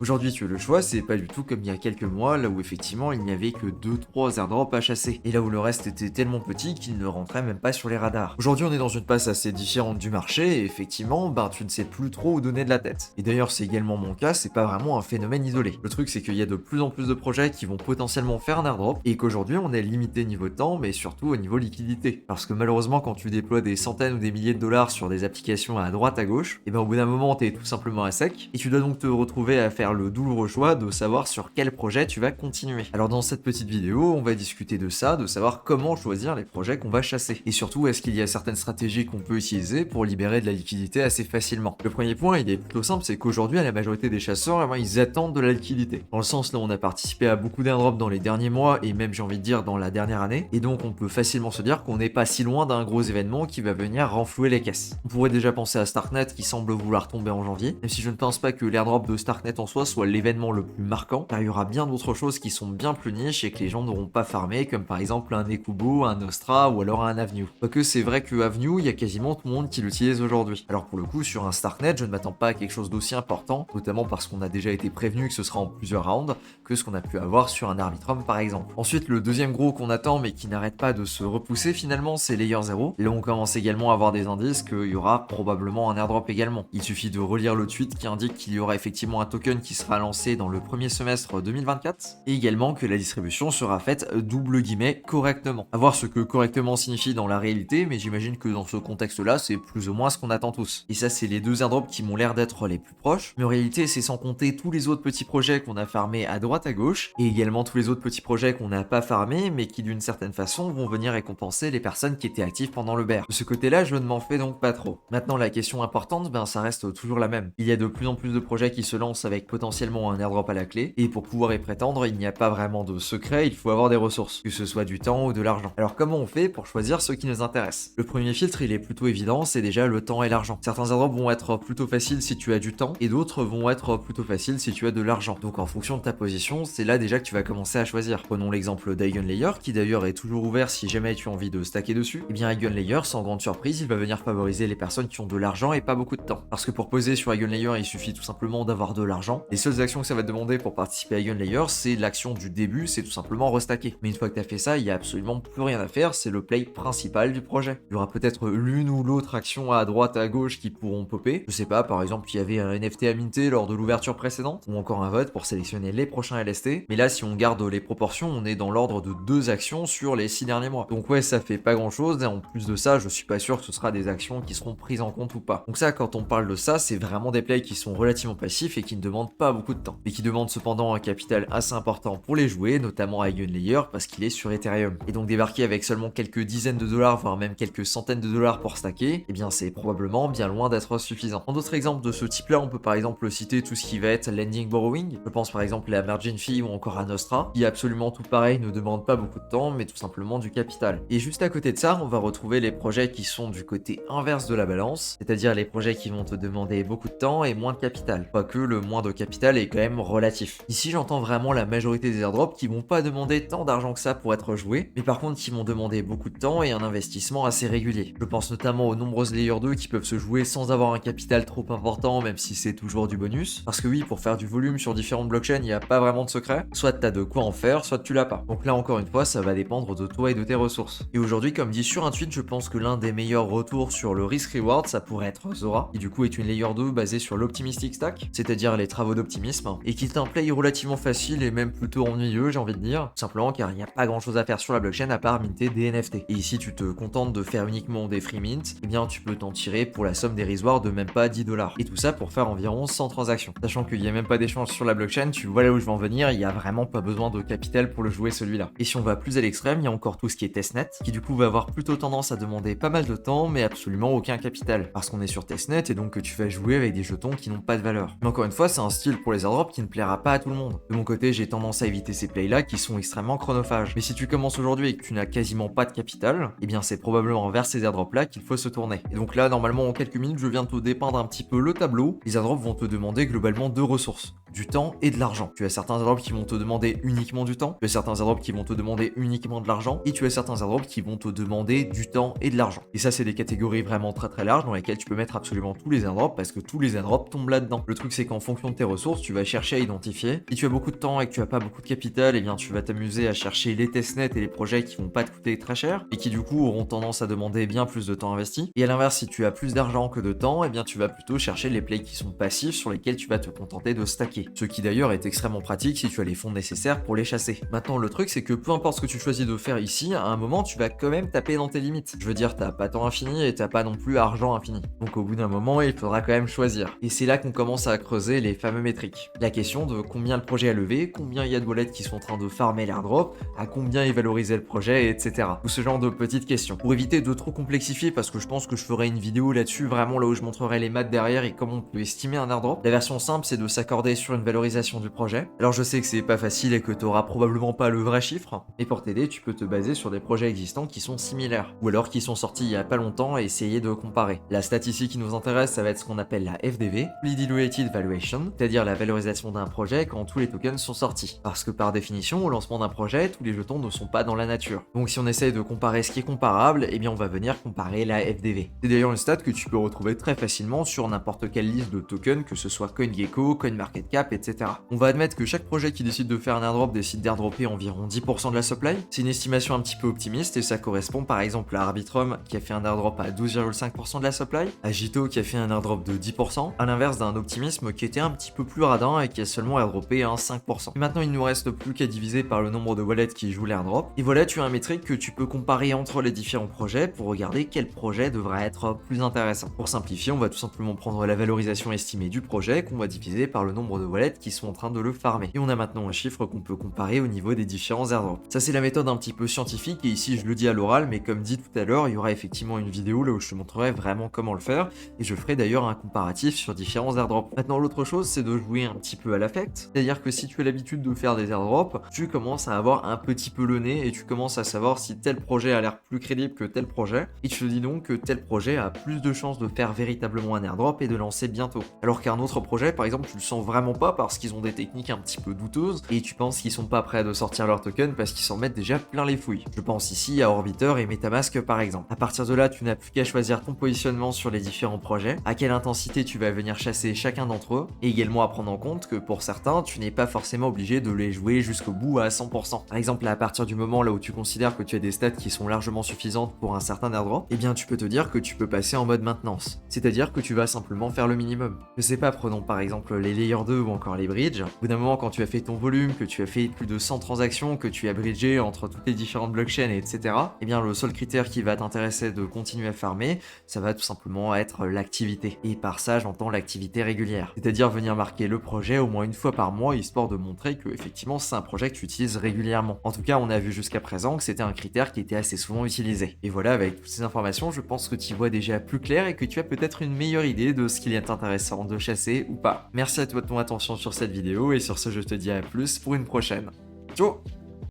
Aujourd'hui, tu as le choix, c'est pas du tout comme il y a quelques mois, là où effectivement il n'y avait que deux trois airdrops à chasser, et là où le reste était tellement petit qu'il ne rentrait même pas sur les radars. Aujourd'hui, on est dans une passe assez différente du marché, et effectivement, tu ne sais plus trop où donner de la tête. Et d'ailleurs, c'est également mon cas, c'est pas vraiment un phénomène isolé. Le truc, c'est qu'il y a de plus en plus de projets qui vont potentiellement faire un airdrop, et qu'aujourd'hui, on est limité niveau temps, mais surtout au niveau liquidité. Parce que malheureusement, quand tu déploies des centaines ou des milliers de dollars sur des applications à droite à gauche, et au bout d'un moment, t'es tout simplement à sec, et tu dois donc te retrouver à faire le douloureux choix de savoir sur quel projet tu vas continuer. Alors dans cette petite vidéo, on va discuter de ça, de savoir comment choisir les projets qu'on va chasser. Et surtout, est-ce qu'il y a certaines stratégies qu'on peut utiliser pour libérer de la liquidité assez facilement. Le premier point, il est plutôt simple, c'est qu'aujourd'hui, la majorité des chasseurs, ils attendent de la liquidité. Dans le sens, là, on a participé à beaucoup d'airdrops dans les derniers mois, et même, j'ai envie de dire, dans la dernière année, et donc on peut facilement se dire qu'on n'est pas si loin d'un gros événement qui va venir renflouer les caisses. On pourrait déjà penser à Starknet qui semble vouloir tomber en janvier, même si je ne pense pas que l'airdrop de Starknet en soi soit l'événement le plus marquant, car il y aura bien d'autres choses qui sont bien plus niches et que les gens n'auront pas farmé, comme par exemple un Nekubo, un Nostra ou alors un Avenue. Quoique c'est vrai que Avenue, il y a quasiment tout le monde qui l'utilise aujourd'hui. Alors pour le coup, sur un Starknet, je ne m'attends pas à quelque chose d'aussi important, notamment parce qu'on a déjà été prévenu que ce sera en plusieurs rounds, que ce qu'on a pu avoir sur un Arbitrum par exemple. Ensuite, le deuxième gros qu'on attend mais qui n'arrête pas de se repousser finalement, c'est Layer 0. Là on commence également à avoir des indices qu'il y aura probablement un airdrop également. Il suffit de relire le tweet qui indique qu'il y aura effectivement un token qui sera lancé dans le premier semestre 2024, et également que la distribution sera faite double guillemets correctement. À voir ce que correctement signifie dans la réalité, mais j'imagine que dans ce contexte-là, c'est plus ou moins ce qu'on attend tous. Et ça, c'est les deux airdrops qui m'ont l'air d'être les plus proches, mais en réalité, c'est sans compter tous les autres petits projets qu'on a farmés à droite à gauche, et également tous les autres petits projets qu'on n'a pas farmés, mais qui d'une certaine façon vont venir récompenser les personnes qui étaient actives pendant le bear. De ce côté-là, je ne m'en fais donc pas trop. Maintenant, la question importante, ça reste toujours la même. Il y a de plus en plus de projets qui se lancent avec potentiellement un airdrop à la clé, et pour pouvoir y prétendre, il n'y a pas vraiment de secret, il faut avoir des ressources, que ce soit du temps ou de l'argent. Alors comment on fait pour choisir ceux qui nous intéressent? Le premier filtre, il est plutôt évident, c'est déjà le temps et l'argent. Certains airdrops vont être plutôt faciles si tu as du temps, et d'autres vont être plutôt faciles si tu as de l'argent. Donc en fonction de ta position, c'est là déjà que tu vas commencer à choisir. Prenons l'exemple d'Eigenlayer, qui d'ailleurs est toujours ouvert si jamais tu as envie de stacker dessus. Et bien Eigenlayer, sans grande surprise, il va venir favoriser les personnes qui ont de l'argent et pas beaucoup de temps. Parce que pour poser sur Eigenlayer, il suffit tout simplement d'avoir de l'argent. Les seules actions que ça va te demander pour participer à Eigenlayer, c'est l'action du début, c'est tout simplement restacker. Mais une fois que tu as fait ça, il y a absolument plus rien à faire, c'est le play principal du projet. Il y aura peut-être l'une ou l'autre action à droite, à gauche qui pourront popper. Je sais pas, par exemple, il y avait un NFT à minter lors de l'ouverture précédente, ou encore un vote pour sélectionner les prochains LST. Mais là, si on garde les proportions, on est dans l'ordre de 2 actions sur les 6 derniers mois. Donc ouais, ça fait pas grand chose, et en plus de ça, je suis pas sûr que ce sera des actions qui seront prises en compte ou pas. Donc ça, quand on parle de ça, c'est vraiment des plays qui sont relativement passifs et qui ne demandent pas beaucoup de temps, mais qui demandent cependant un capital assez important pour les jouer, notamment à Eigenlayer parce qu'il est sur Ethereum. Et donc débarquer avec seulement quelques dizaines de dollars, voire même quelques centaines de dollars pour stacker, eh bien c'est probablement bien loin d'être suffisant. En d'autres exemples de ce type-là, on peut par exemple citer tout ce qui va être lending borrowing. Je pense par exemple à Margin Fee ou encore à Nostra, qui absolument tout pareil ne demande pas beaucoup de temps, mais tout simplement du capital. Et juste à côté de ça, on va retrouver les projets qui sont du côté inverse de la balance, c'est-à-dire les projets qui vont te demander beaucoup de temps et moins de capital. Quoique le moins de capital est quand même relatif. Ici, j'entends vraiment la majorité des airdrops qui vont pas demander tant d'argent que ça pour être joués, mais par contre qui vont demander beaucoup de temps et un investissement assez régulier. Je pense notamment aux nombreuses Layer 2 qui peuvent se jouer sans avoir un capital trop important, même si c'est toujours du bonus. Parce que oui, pour faire du volume sur différentes blockchains, il n'y a pas vraiment de secret. Soit t'as de quoi en faire, soit tu l'as pas. Donc là, encore une fois, ça va dépendre de toi et de tes ressources. Et aujourd'hui, comme dit sur un tweet, je pense que l'un des meilleurs retours sur le risk-reward, ça pourrait être Zora, qui du coup est une Layer 2 basée sur l'Optimistic Stack, c'est-à-dire les travaux d'optimisme, et qui est un play relativement facile et même plutôt ennuyeux, j'ai envie de dire, tout simplement car il n'y a pas grand chose à faire sur la blockchain à part minter des NFT. Et ici, tu te contentes de faire uniquement des free mint, et bien tu peux t'en tirer pour la somme dérisoire de même pas 10 dollars. Et tout ça pour faire environ 100 transactions. Sachant qu'il n'y a même pas d'échange sur la blockchain, tu vois là où je vais en venir, il n'y a vraiment pas besoin de capital pour le jouer celui-là. Et si on va plus à l'extrême, il y a encore tout ce qui est testnet, qui du coup va avoir plutôt tendance à demander pas mal de temps, mais absolument aucun capital. Parce qu'on est sur testnet et donc que tu vas jouer avec des jetons qui n'ont pas de valeur. Mais encore une fois, c'est un style pour les airdrops qui ne plaira pas à tout le monde. De mon côté, j'ai tendance à éviter ces plays-là qui sont extrêmement chronophages. Mais si tu commences aujourd'hui et que tu n'as quasiment pas de capital, eh bien c'est probablement vers ces airdrops-là qu'il faut se tourner. Et donc là, normalement, en quelques minutes, je viens de te dépeindre un petit peu le tableau. Les airdrops vont te demander globalement 2 ressources. du temps et de l'argent. Tu as certains airdrops qui vont te demander uniquement du temps, tu as certains airdrops qui vont te demander uniquement de l'argent, et tu as certains airdrops qui vont te demander du temps et de l'argent. Et ça, c'est des catégories vraiment très larges dans lesquelles tu peux mettre absolument tous les airdrops parce que tous les airdrops tombent là-dedans. Le truc, c'est qu'en fonction de tes ressources, tu vas chercher à identifier. Si tu as beaucoup de temps et que tu as pas beaucoup de capital, eh bien tu vas t'amuser à chercher les testnets et les projets qui vont pas te coûter très cher et qui du coup auront tendance à demander bien plus de temps investi. Et à l'inverse, si tu as plus d'argent que de temps, eh bien tu vas plutôt chercher les plays qui sont passifs sur lesquels tu vas te contenter de stacker. Ce qui d'ailleurs est extrêmement pratique si tu as les fonds nécessaires pour les chasser. Maintenant, le truc, c'est que peu importe ce que tu choisis de faire ici, à un moment, tu vas quand même taper dans tes limites. Je veux dire, t'as pas temps infini et t'as pas non plus argent infini. Donc au bout d'un moment, il faudra quand même choisir. Et c'est là qu'on commence à creuser les fameux métriques. La question de combien le projet a levé, combien il y a de wallets qui sont en train de farmer l'airdrop, à combien est valorisé le projet, etc. Tout ce genre de petites questions. Pour éviter de trop complexifier, parce que je pense que je ferai une vidéo là-dessus, vraiment là où je montrerai les maths derrière et comment on peut estimer un airdrop. La version simple, c'est de s'accorder sur une valorisation du projet. Alors je sais que c'est pas facile et que tu auras probablement pas le vrai chiffre, mais pour t'aider, tu peux te baser sur des projets existants qui sont similaires, ou alors qui sont sortis il y a pas longtemps et essayer de comparer. La stat ici qui nous intéresse, ça va être ce qu'on appelle la FDV, Fully Diluted Valuation, c'est-à-dire la valorisation d'un projet quand tous les tokens sont sortis. Parce que par définition, au lancement d'un projet, tous les jetons ne sont pas dans la nature. Donc si on essaye de comparer ce qui est comparable, eh bien on va venir comparer la FDV. C'est d'ailleurs une stat que tu peux retrouver très facilement sur n'importe quelle liste de tokens, que ce soit CoinGecko, CoinMarketCap, etc. On va admettre que chaque projet qui décide de faire un airdrop décide d'airdropper environ 10% de la supply. C'est une estimation un petit peu optimiste et ça correspond par exemple à Arbitrum qui a fait un airdrop à 12,5% de la supply, à Jito qui a fait un airdrop de 10%, à l'inverse d'un optimisme qui était un petit peu plus radin et qui a seulement airdroppé un 5%. Et maintenant il ne nous reste plus qu'à diviser par le nombre de wallets qui jouent l'airdrop. Et voilà, tu as un métrique que tu peux comparer entre les différents projets pour regarder quel projet devrait être plus intéressant. Pour simplifier, on va tout simplement prendre la valorisation estimée du projet qu'on va diviser par le nombre de wallets qui sont en train de le farmer. Et on a maintenant un chiffre qu'on peut comparer au niveau des différents airdrops. Ça c'est la méthode un petit peu scientifique et ici je le dis à l'oral, mais comme dit tout à l'heure, il y aura effectivement une vidéo là où je te montrerai vraiment comment le faire et je ferai d'ailleurs un comparatif sur différents airdrops. Maintenant l'autre chose c'est de jouer un petit peu à l'affect, c'est-à-dire que si tu as l'habitude de faire des airdrops, tu commences à avoir un petit peu le nez et tu commences à savoir si tel projet a l'air plus crédible que tel projet et tu te dis donc que tel projet a plus de chances de faire véritablement un airdrop et de lancer bientôt. Alors qu'un autre projet par exemple tu le sens vraiment pas parce qu'ils ont des techniques un petit peu douteuses et tu penses qu'ils sont pas prêts de sortir leur token parce qu'ils s'en mettent déjà plein les fouilles. Je pense ici à Orbiter et Metamask par exemple. À partir de là, tu n'as plus qu'à choisir ton positionnement sur les différents projets, à quelle intensité tu vas venir chasser chacun d'entre eux, et également à prendre en compte que pour certains, tu n'es pas forcément obligé de les jouer jusqu'au bout à 100%. Par exemple, à partir du moment là où tu considères que tu as des stats qui sont largement suffisantes pour un certain airdrop, eh bien tu peux te dire que tu peux passer en mode maintenance. C'est-à-dire que tu vas simplement faire le minimum. Je sais pas, prenons par exemple les Layer 2 ou encore les bridges. Au bout d'un moment, quand tu as fait ton volume, que tu as fait plus de 100 transactions, que tu as bridgé entre toutes les différentes blockchains, etc., eh bien le seul critère qui va t'intéresser de continuer à farmer, ça va tout simplement être l'activité. Et par ça, j'entends l'activité régulière. C'est-à-dire venir marquer le projet au moins une fois par mois, histoire de montrer que effectivement c'est un projet que tu utilises régulièrement. En tout cas, on a vu jusqu'à présent que c'était un critère qui était assez souvent utilisé. Et voilà, avec toutes ces informations, je pense que tu y vois déjà plus clair et que tu as peut-être une meilleure idée de ce qu'il est intéressant de chasser ou pas. Merci à toi de ton attention sur cette vidéo et sur ce, je te dis à plus pour une prochaine. Ciao!